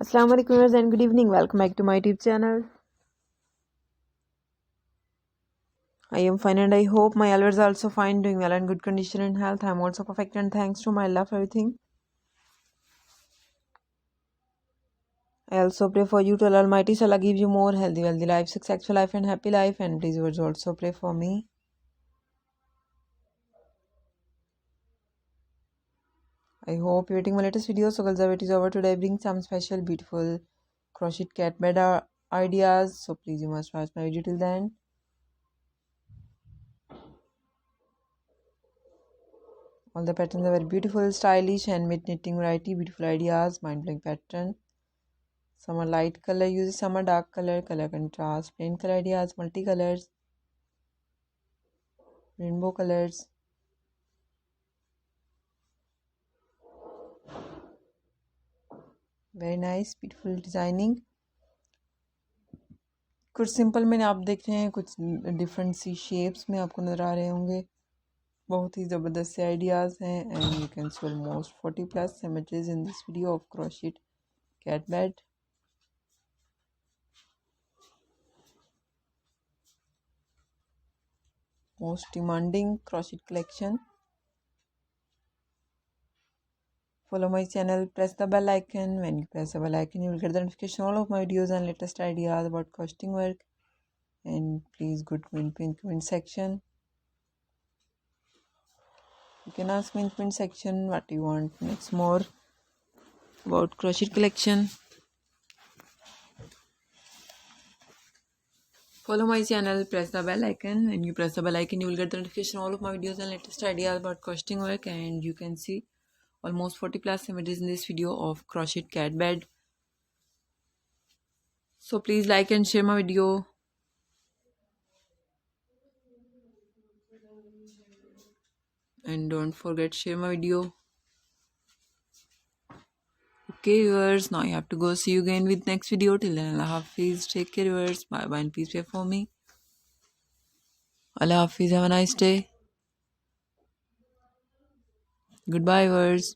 Assalamu alaikum viewers and good evening. Welcome back to my YouTube channel. I am fine and I hope my viewers are also fine, doing well and good condition and health. I am also perfect and thanks to my Allah for everything. I also pray for you to Allah Almighty Allah give you more healthy, wealthy life, successful life and happy life, and please viewers also pray for me. I hope you're waiting my latest video. So girls, the wait is over. Today I bring some special beautiful crochet cat bed ideas. So please you must watch my video till the end. All the patterns are very beautiful, stylish, handmade knitting variety, beautiful ideas, mind-blowing pattern. Some are light color uses, some are dark color, color contrast, plain color ideas, multicolors, rainbow colors. Very nice, beautiful designing. कुछ simple में आप देख रहे हैं, कुछ different सी shapes में आपको नज़र आ रहे होंगे. बहुत ही ज़बरदस्त से आइडियाज़ हैं and you can see almost 40+ images in this video of crochet cat bed. Most demanding crochet collection. Follow my channel, press the bell icon. When you press the bell icon, you will get the notification all of my videos and latest ideas about crochet work. And please good comment section. You can ask me in comment section what you want next more about crochet collection. Follow my channel, press the bell icon. When you press the bell icon, you will get the notification all of my videos and latest ideas about crochet work. And you can see almost 40+ images in this video of crochet cat bed. So please like and share my video. And don't forget share my video. Okay viewers, now I have to go. See you again with next video. Till then, Allah Hafiz. Take care viewers. Bye bye and please pray for me. Allah Hafiz. Have a nice day. Goodbye viewers.